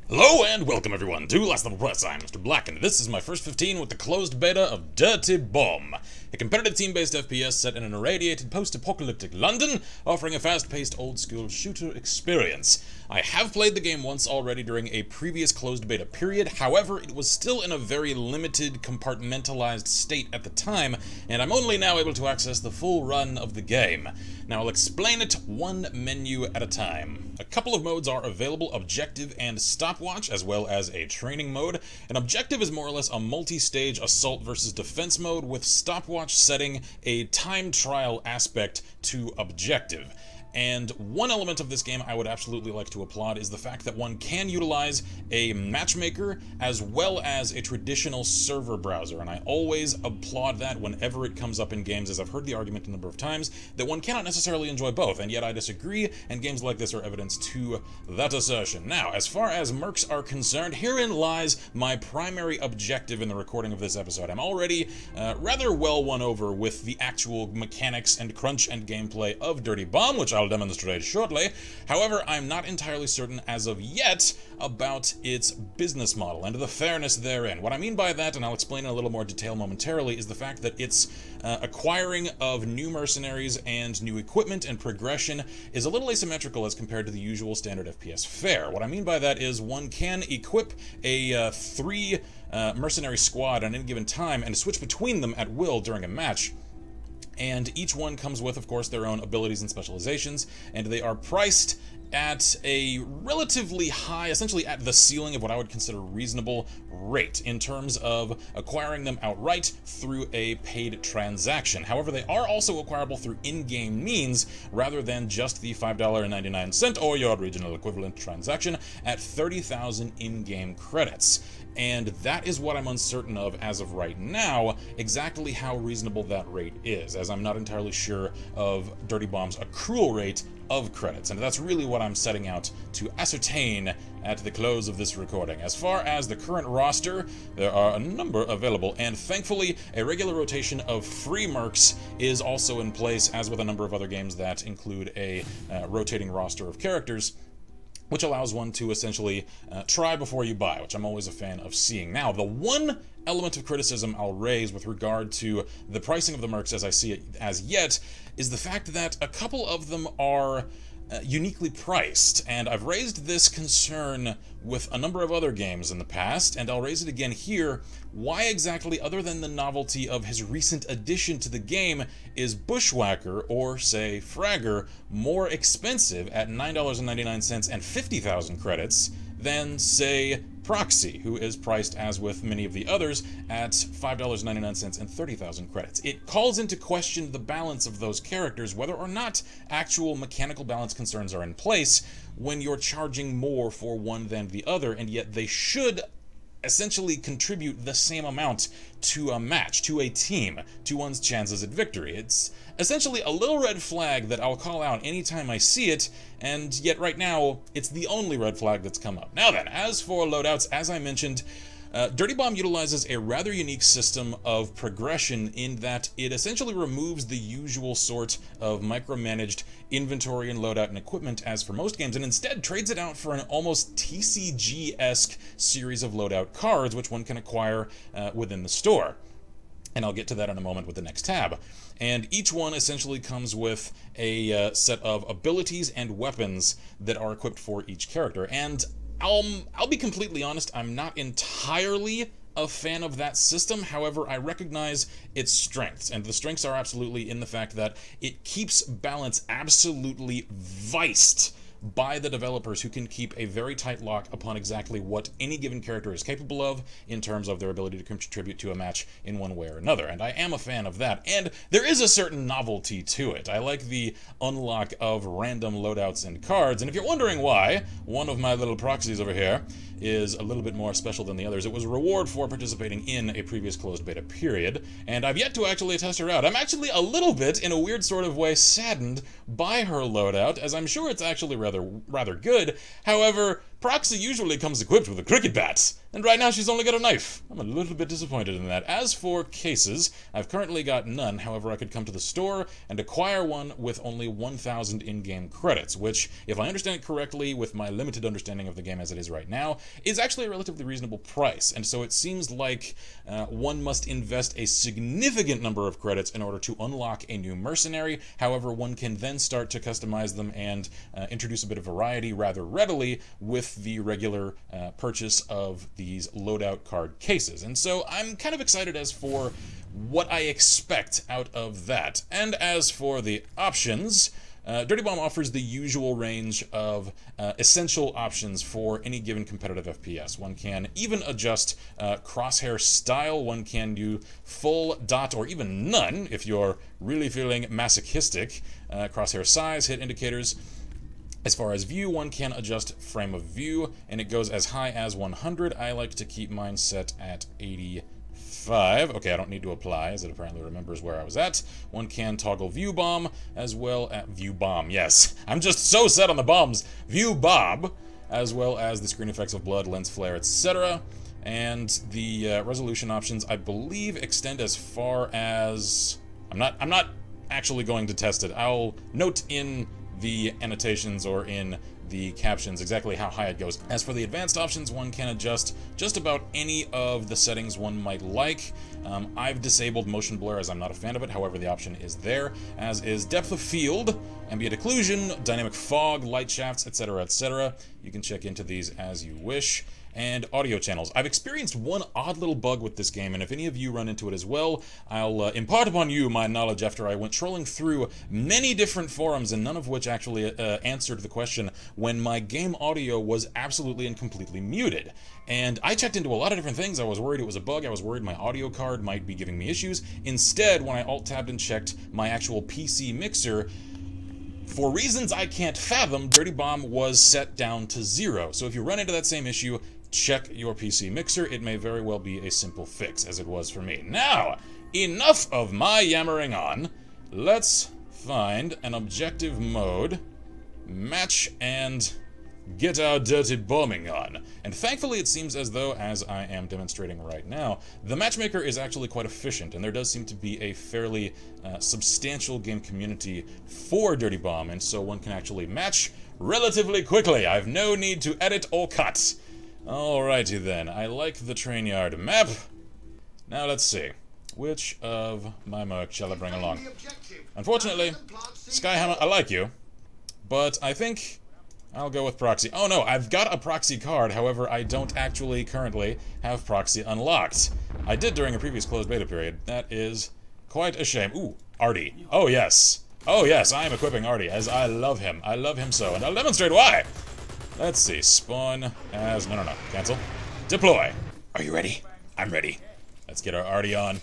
Hello and welcome everyone to Last Level Plus. I'm Mr. Black, and this is my first 15 with the closed beta of Dirty Bomb, a competitive team-based FPS set in an irradiated post-apocalyptic London, offering a fast-paced old-school shooter experience. I have played the game once already during a previous closed beta period, however, it was still in a very limited, compartmentalized state at the time, and I'm only now able to access the full run of the game. Now I'll explain it one menu at a time. A couple of modes are available: Objective and Stopwatch, as well as a training mode. An Objective is more or less a multi-stage assault versus defense mode, with Stopwatch setting a time trial aspect to Objective. And one element of this game I would absolutely like to applaud is the fact that one can utilize a matchmaker as well as a traditional server browser, and I always applaud that whenever it comes up in games, as I've heard the argument a number of times that one cannot necessarily enjoy both, and yet I disagree, and games like this are evidence to that assertion. Now, as far as mercs are concerned, herein lies my primary objective in the recording of this episode. I'm already rather well won over with the actual mechanics and crunch and gameplay of Dirty Bomb, which I'll demonstrate shortly. However, I'm not entirely certain as of yet about its business model and the fairness therein. What I mean by that, and I'll explain in a little more detail momentarily, is the fact that its acquiring of new mercenaries and new equipment and progression is a little asymmetrical as compared to the usual standard FPS fare. What I mean by that is one can equip a three mercenary squad at any given time and switch between them at will during a match. And each one comes with, of course, their own abilities and specializations, and they are priced at a relatively high, essentially at the ceiling of what I would consider reasonable rate in terms of acquiring them outright through a paid transaction. However, they are also acquirable through in-game means rather than just the $5.99 or your regional equivalent transaction at 30,000 in-game credits. And that is what I'm uncertain of as of right now, exactly how reasonable that rate is, as I'm not entirely sure of Dirty Bomb's accrual rate of credits, and that's really what I'm setting out to ascertain at the close of this recording. As far as the current roster, there are a number available, and thankfully a regular rotation of free mercs is also in place, as with a number of other games that include a rotating roster of characters, which allows one to essentially try before you buy, which I'm always a fan of seeing. Now, the one element of criticism I'll raise with regard to the pricing of the mercs as I see it as yet is the fact that a couple of them are uniquely priced, and I've raised this concern with a number of other games in the past, and I'll raise it again here. Why exactly, other than the novelty of his recent addition to the game, is Bushwhacker, or say Fragger, more expensive at $9.99 and 50,000 credits than, say, Proxy, who is priced, as with many of the others, at $5.99 and 30,000 credits. It calls into question the balance of those characters, whether or not actual mechanical balance concerns are in place when you're charging more for one than the other, and yet they should essentially contribute the same amount to a match, to a team, to one's chances at victory. It's essentially a little red flag that I'll call out anytime I see it, and yet right now, it's the only red flag that's come up. Now then, as for loadouts, as I mentioned, Dirty Bomb utilizes a rather unique system of progression in that it essentially removes the usual sort of micromanaged inventory and loadout and equipment as for most games, and instead trades it out for an almost TCG-esque series of loadout cards, which one can acquire within the store. And I'll get to that in a moment with the next tab. And each one essentially comes with a set of abilities and weapons that are equipped for each character. And I'll be completely honest, I'm not entirely a fan of that system. However, I recognize its strengths, and the strengths are absolutely in the fact that it keeps balance absolutely viced by the developers, who can keep a very tight lock upon exactly what any given character is capable of in terms of their ability to contribute to a match in one way or another, and I am a fan of that. And there is a certain novelty to it. I like the unlock of random loadouts and cards, and if you're wondering why one of my little proxies over here is a little bit more special than the others, it was a reward for participating in a previous closed beta period, and I've yet to actually test her out. I'm actually a little bit, in a weird sort of way, saddened by her loadout, as I'm sure it's actually rather good. However, Proxy usually comes equipped with a cricket bat, and right now she's only got a knife. I'm a little bit disappointed in that. As for cases, I've currently got none. However, I could come to the store and acquire one with only 1,000 in-game credits, which, if I understand it correctly, with my limited understanding of the game as it is right now, is actually a relatively reasonable price. And so it seems like one must invest a significant number of credits in order to unlock a new Mercenary. However, one can then start to customize them and introduce a bit of variety rather readily with the regular purchase of these loadout card cases. And so I'm kind of excited as for what I expect out of that. And as for the options, Dirty Bomb offers the usual range of essential options for any given competitive FPS. One can even adjust crosshair style, one can do full, dot, or even none if you're really feeling masochistic. Crosshair size, hit indicators. As far as view, one can adjust frame of view, and it goes as high as 100. I like to keep mine set at 85. Okay, I don't need to apply, as it apparently remembers where I was at. One can toggle view bomb, as well as view bomb, yes. I'm just so set on the bombs. View bob, as well as the screen effects of blood, lens flare, etc. And the resolution options, I believe, extend as far as... I'm not actually going to test it. I'll note in the annotations or in the captions exactly how high it goes. As for the advanced options, one can adjust just about any of the settings one might like. I've disabled motion blur as I'm not a fan of it, however the option is there, as is depth of field, ambient occlusion, dynamic fog, light shafts, etc., etc. You can check into these as you wish. And audio channels. I've experienced one odd little bug with this game, and if any of you run into it as well, I'll impart upon you my knowledge after I went trolling through many different forums, and none of which actually answered the question when my game audio was absolutely and completely muted. And I checked into a lot of different things. I was worried it was a bug. I was worried my audio card might be giving me issues. Instead, when I alt-tabbed and checked my actual PC mixer, for reasons I can't fathom, Dirty Bomb was set down to 0. So if you run into that same issue, check your PC mixer. It may very well be a simple fix, as it was for me. Now, enough of my yammering on. Let's find an objective mode, match, and get our dirty bombing on. And thankfully it seems as though, as I am demonstrating right now, the matchmaker is actually quite efficient, and there does seem to be a fairly substantial game community for Dirty Bomb, and so one can actually match relatively quickly. I've no need to edit or cut. Alrighty then, I like the train yard map. Now let's see. Which of my merc shall I bring along? Unfortunately, Skyhammer, I like you, but I think I'll go with Proxy. Oh no, I've got a Proxy card, however, I don't actually currently have Proxy unlocked. I did during a previous closed beta period. That is quite a shame. Ooh, Artie. Oh yes. Oh yes, I am equipping Artie, as I love him. I love him so, and I'll demonstrate why. Let's see, spawn as... No, cancel. Deploy. Are you ready? I'm ready. Let's get our Artie on.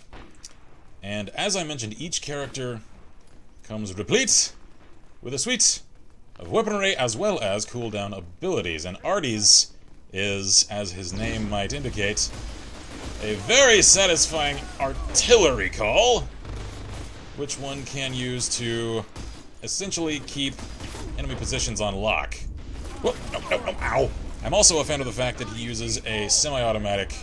And as I mentioned, each character comes replete with a suite of weaponry as well as cooldown abilities. And Artie's is, as his name might indicate, a very satisfying artillery call, which one can use to essentially keep enemy positions on lock. Whoa, no, ow! I'm also a fan of the fact that he uses a semi-automatic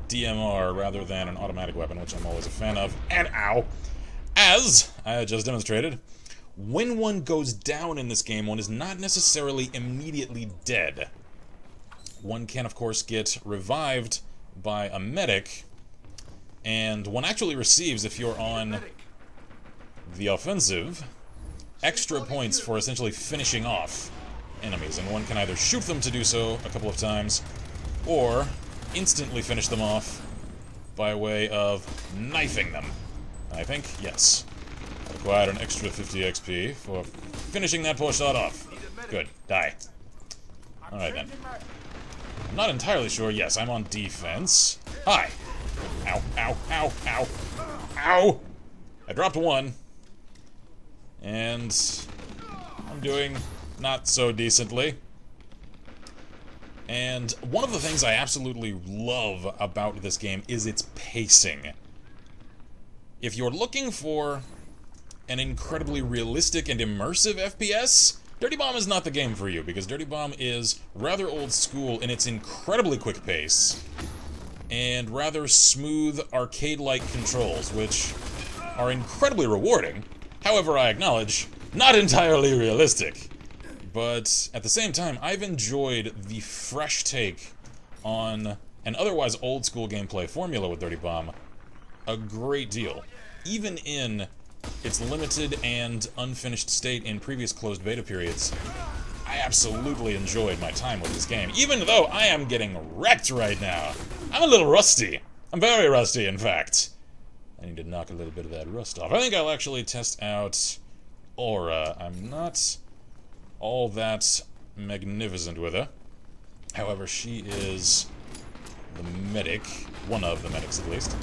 DMR rather than an automatic weapon, which I'm always a fan of. And ow! As I just demonstrated, when one goes down in this game, one is not necessarily immediately dead. One can, of course, get revived by a medic, and one actually receives, if you're on the offensive, extra points for essentially finishing off enemies, and one can either shoot them to do so a couple of times, or instantly finish them off by way of knifing them. I think, yes. Acquired an extra 50 XP for finishing that poor shot off. Good. Die. Alright then. I'm not entirely sure. Yes, I'm on defense. Hi! Ow, ow, ow, ow. Ow! I dropped one. And I'm doing not so decently. And one of the things I absolutely love about this game is its pacing. If you're looking for an incredibly realistic and immersive FPS, Dirty Bomb is not the game for you, because Dirty Bomb is rather old school in its incredibly quick pace, and rather smooth arcade-like controls, which are incredibly rewarding. However, I acknowledge, not entirely realistic. But at the same time, I've enjoyed the fresh take on an otherwise old school gameplay formula with Dirty Bomb a great deal. Even in its limited and unfinished state in previous closed beta periods, I absolutely enjoyed my time with this game, even though I am getting wrecked right now. I'm a little rusty. I'm very rusty, in fact. I need to knock a little bit of that rust off. I think I'll actually test out Aura. I'm not all that magnificent with her. However, she is the medic. One of the medics, at least.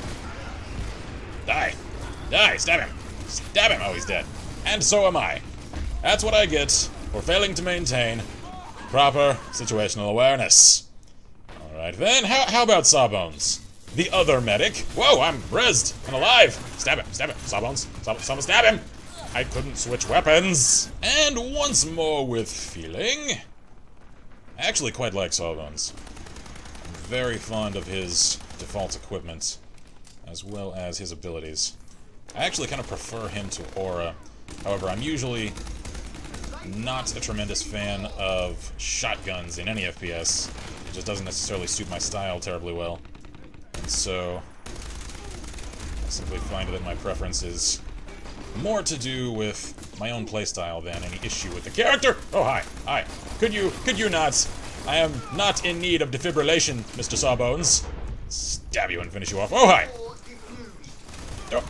Die! Die! Stab him! Stab him! Oh, he's dead. And so am I. That's what I get for failing to maintain proper situational awareness. Alright then, how about Sawbones? The other medic. Whoa, I'm rezzed and alive! Stab him! Stab him! Sawbones! Someone stab him! I couldn't switch weapons! And once more with feeling. I actually quite like Sawbones. I'm very fond of his default equipment, as well as his abilities. I actually kind of prefer him to Aura. However, I'm usually not a tremendous fan of shotguns in any FPS. It just doesn't necessarily suit my style terribly well. And so I simply find that my preference is more to do with my own playstyle than any issue with the character. Oh, hi. Hi. Could you not? I am not in need of defibrillation, Mr. Sawbones. Stab you and finish you off. Oh, hi. Nope.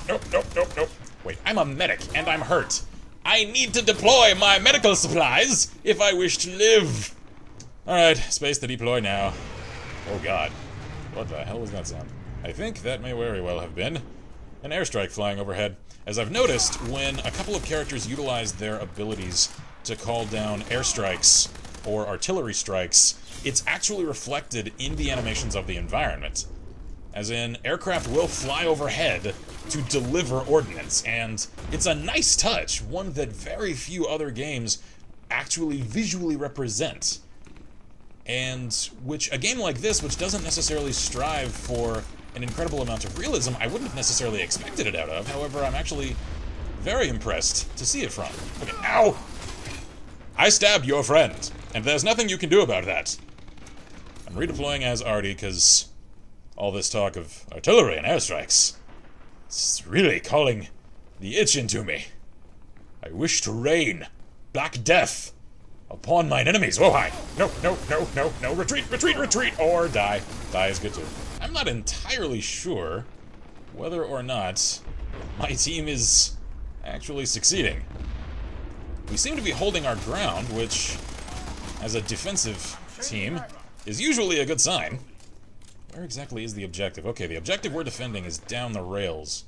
Wait, I'm a medic, and I'm hurt. I need to deploy my medical supplies if I wish to live. Alright, space to deploy now. Oh god. What the hell was that sound? I think that may very well have been an airstrike flying overhead. As I've noticed, when a couple of characters utilize their abilities to call down airstrikes or artillery strikes, it's actually reflected in the animations of the environment. As in, aircraft will fly overhead to deliver ordnance, and it's a nice touch, one that very few other games actually visually represent. And which, a game like this, which doesn't necessarily strive for an incredible amount of realism, I wouldn't have necessarily expected it out of. However, I'm actually very impressed to see it from. Okay, ow! I stabbed your friend, and there's nothing you can do about that. I'm redeploying as Artie, because all this talk of artillery and airstrikes, it's really calling the itch into me. I wish to rain black death upon mine enemies. Oh, hi. No. Retreat, or die. Die is good too. I'm not entirely sure whether or not my team is actually succeeding. We seem to be holding our ground, which, as a defensive team, is usually a good sign. Where exactly is the objective? Okay, the objective we're defending is down the rails.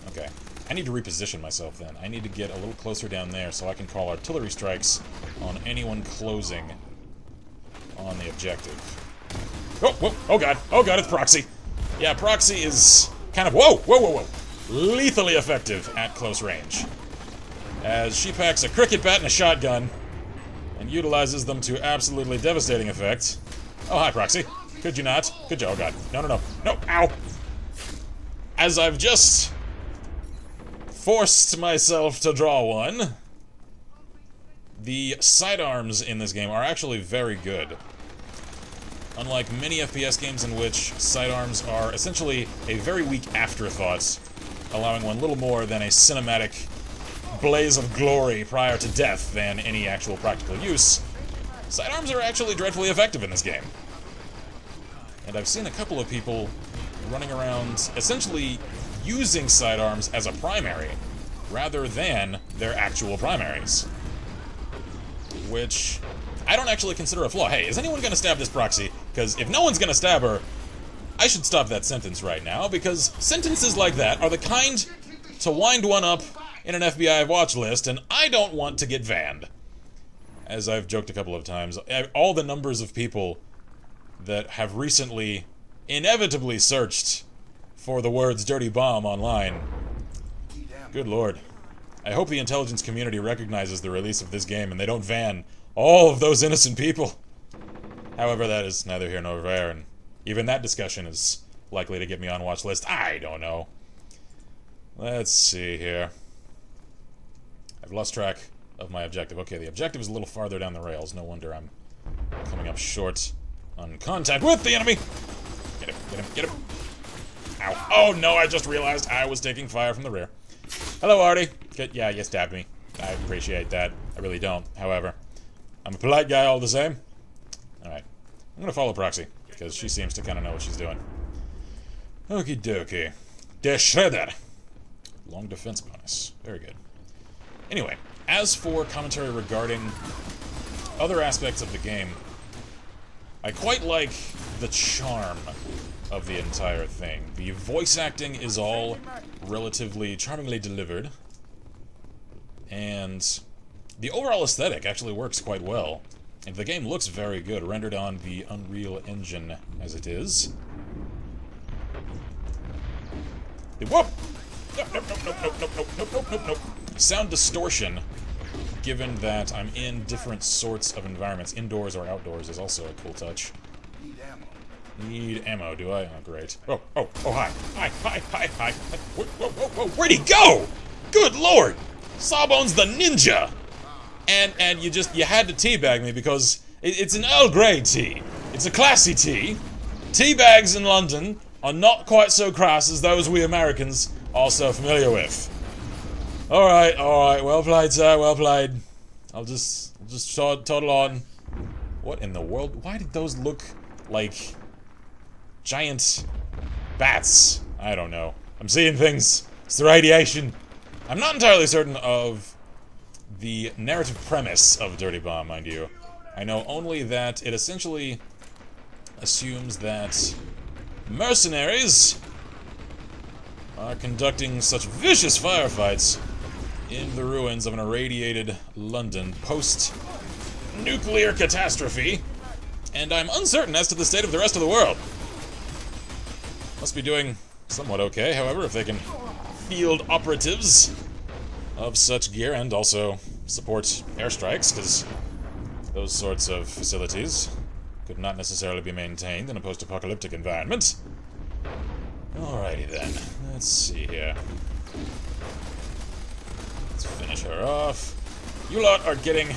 Okay. I need to reposition myself then. I need to get a little closer down there so I can call artillery strikes on anyone closing on the objective. Oh god, it's Proxy. Yeah, Proxy is kind of, whoa, lethally effective at close range, as she packs a cricket bat and a shotgun and utilizes them to absolutely devastating effect. Oh, hi, Proxy. Could you not? Could you? Oh god. No, ow! As I've just forced myself to draw one, the sidearms in this game are actually very good. Unlike many FPS games in which sidearms are essentially a very weak afterthought, allowing one little more than a cinematic blaze of glory prior to death than any actual practical use, sidearms are actually dreadfully effective in this game. And I've seen a couple of people running around essentially using sidearms as a primary, rather than their actual primaries. Which I don't actually consider a flaw. Hey, is anyone gonna stab this Proxy? Because if no one's gonna stab her, I should stop that sentence right now, because sentences like that are the kind to wind one up in an FBI watch list, and I don't want to get banned. As I've joked a couple of times, all the numbers of people that have recently inevitably searched for the words Dirty Bomb online. Good lord. I hope the intelligence community recognizes the release of this game and they don't ban all of those innocent people. However, that is neither here nor there, and even that discussion is likely to get me on watch list. I don't know. Let's see here. I've lost track of my objective. Okay, the objective is a little farther down the rails. No wonder I'm coming up short on contact with the enemy. Get him, get him, get him. Ow. Oh no, I just realized I was taking fire from the rear. Hello, Artie. Good. Yeah, you stabbed me. I appreciate that. I really don't, however. I'm a polite guy all the same. Alright. I'm gonna follow Proxy, because she seems to kind of know what she's doing. Okie dokie. Der Shredder. Long defense bonus. Very good. Anyway, as for commentary regarding other aspects of the game, I quite like the charm of the entire thing. The voice acting is all relatively charmingly delivered, and the overall aesthetic actually works quite well. And the game looks very good, rendered on the Unreal Engine as it is. Whoop! Nope, nope, nope, nope, nope, nope, nope, nope, nope, nope. Sound distortion, given that I'm in different sorts of environments, indoors or outdoors, is also a cool touch. Need ammo, do I? Oh, great. Oh, hi. Hi. Whoa, whoa, whoa, whoa, where'd he go? Good lord! Sawbones the ninja! And you had to teabag me because it's an Earl Grey tea. It's a classy tea. Tea bags in London are not quite so crass as those we Americans are so familiar with. Alright, well played, sir, well played. I'll just toddle on. What in the world? Why did those look like giant bats? I don't know. I'm seeing things. It's the radiation. I'm not entirely certain of the narrative premise of Dirty Bomb, mind you. I know only that it essentially assumes that mercenaries are conducting such vicious firefights in the ruins of an irradiated London post-nuclear catastrophe, and I'm uncertain as to the state of the rest of the world. Must be doing somewhat okay, however, if they can field operatives of such gear and also support airstrikes, because those sorts of facilities could not necessarily be maintained in a post-apocalyptic environment. Alrighty then, let's see here. Let's finish her off. You lot are getting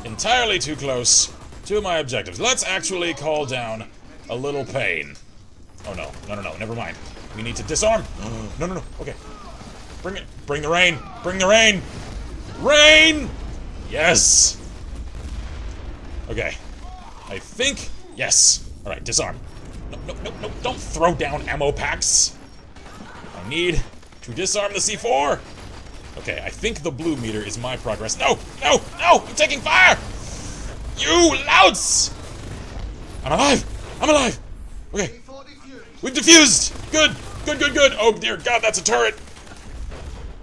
entirely too close to my objectives. Let's actually call down a little pain. Oh no, never mind. We need to disarm. No, okay. Bring it, bring the rain, bring the rain! Rain! Yes! Okay. I think, yes. Alright, disarm. No, don't throw down ammo packs. I need to disarm the C4. Okay, I think the blue meter is my progress. No! I'm taking fire! You louts! I'm alive! Okay. We've defused! Good! Oh dear God, that's a turret!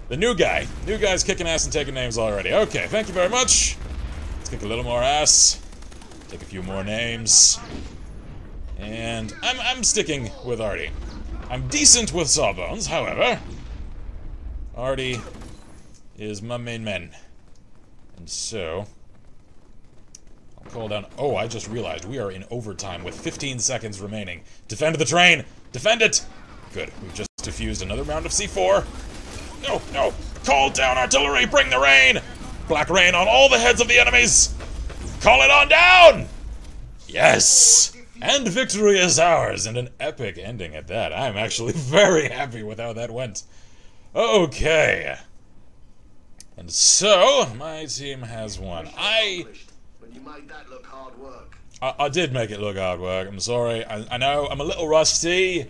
The new guy's kicking ass and taking names already. Okay, thank you very much. Let's kick a little more ass. Take a few more names. And I'm sticking with Artie. I'm decent with Sawbones, however. Artie is my main man. And so I'll call down. Oh, I just realized we are in overtime with 15 seconds remaining. Defend the train! Defend it! Good. We've just defused another round of C4. No! Call down artillery! Bring the rain! Black rain on all the heads of the enemies! Call it on down! Yes! And victory is ours, and an epic ending at that. I'm actually very happy with how that went. Okay. And so, my team has won. I did make it look hard work. I'm sorry. I know I'm a little rusty.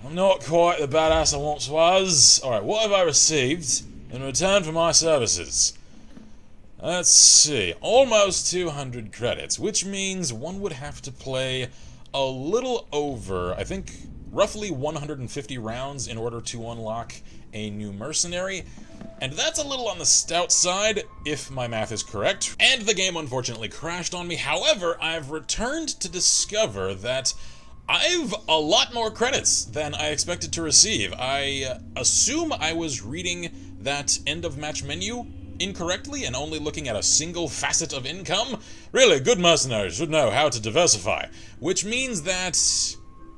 I'm not quite the badass I once was. Alright, what have I received in return for my services? Let's see. Almost 200 credits, which means one would have to play a little over, I think, roughly 150 rounds in order to unlock a new mercenary. And that's a little on the stout side, if my math is correct. And the game unfortunately crashed on me. However, I've returned to discover that I've a lot more credits than I expected to receive. I assume I was reading that end of match menu incorrectly and only looking at a single facet of income. Really, good mercenaries should know how to diversify, which means that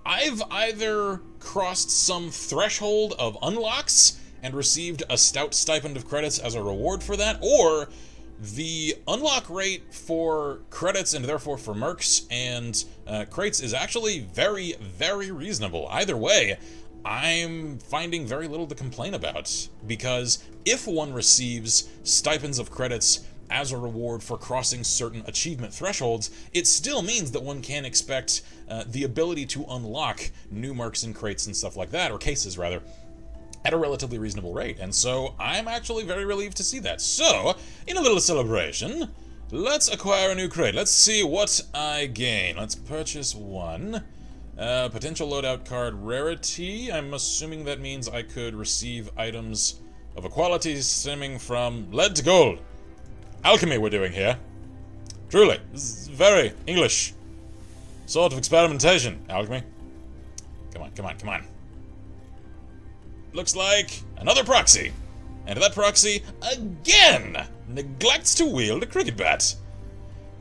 I've either crossed some threshold of unlocks and received a stout stipend of credits as a reward for that, or the unlock rate for credits and therefore for mercs and crates is actually very, very reasonable. Either way, I'm finding very little to complain about, because if one receives stipends of credits as a reward for crossing certain achievement thresholds, it still means that one can expect the ability to unlock new mercs and crates and stuff like that, or cases rather, at a relatively reasonable rate. And so I'm actually very relieved to see that. So, in a little celebration, let's acquire a new crate. Let's see what I gain. Let's purchase one. Potential loadout card rarity. I'm assuming that means I could receive items of a quality stemming from lead to gold. Alchemy we're doing here. Truly, this is very English sort of experimentation. Alchemy. Come on, come on, come on. Looks like another proxy. And that proxy, again, neglects to wield a cricket bat.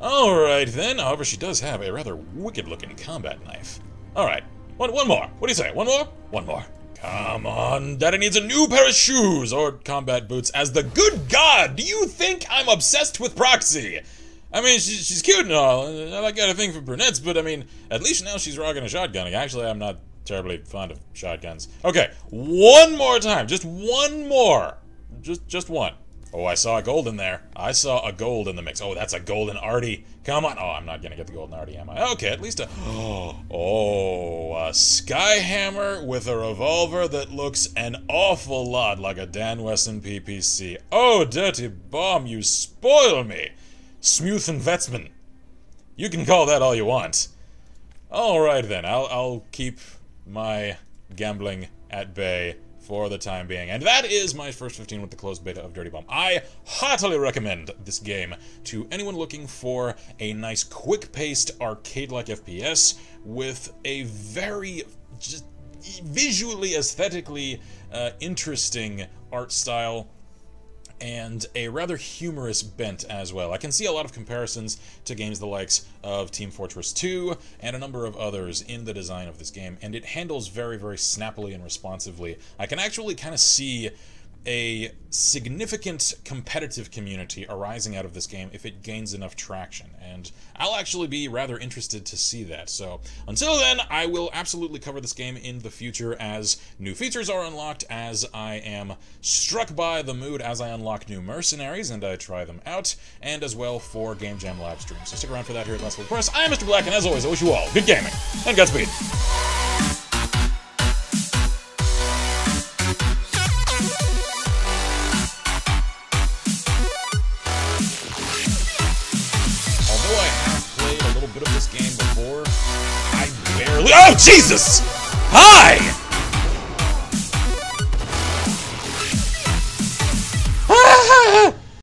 Alright then, however she does have a rather wicked-looking combat knife. Alright, one more. What do you say? One more? One more. Come on, Daddy needs a new pair of shoes, or combat boots, as the good God, do you think I'm obsessed with Proxy? I mean, she's cute and all, I like got a thing for brunettes, but I mean, at least now she's rocking a shotgun. Actually, I'm not terribly fond of shotguns. Okay, one more time, just one more. Just one. Oh, I saw a gold in there. I saw a gold in the mix. Oh, that's a golden arty. Come on. Oh, I'm not gonna get the golden arty, am I? Okay, at least a... Oh, a skyhammer with a revolver that looks an awful lot like a Dan Wesson PPC. Oh, dirty bomb, you spoil me. Smooth and Vetsman. You can call that all you want. Alright then, I'll keep my gambling at bay for the time being. And that is my first 15 with the closed beta of Dirty Bomb. I heartily recommend this game to anyone looking for a nice quick-paced arcade-like FPS with a very just visually, aesthetically interesting art style and a rather humorous bent as well. I can see a lot of comparisons to games the likes of Team Fortress 2 and a number of others in the design of this game, and it handles very, very snappily and responsively. I can actually kind of see a significant competitive community arising out of this game if it gains enough traction, and I'll actually be rather interested to see that. So until then, I will absolutely cover this game in the future as new features are unlocked, as I am struck by the mood as I unlock new mercenaries and I try them out, and as well for Game Jam live streams. So stick around for that here at Let's Play Press. I am Mr. Black, and as always, I wish you all good gaming and Godspeed. Bit of this game before, I barely— Oh, Jesus! Hi!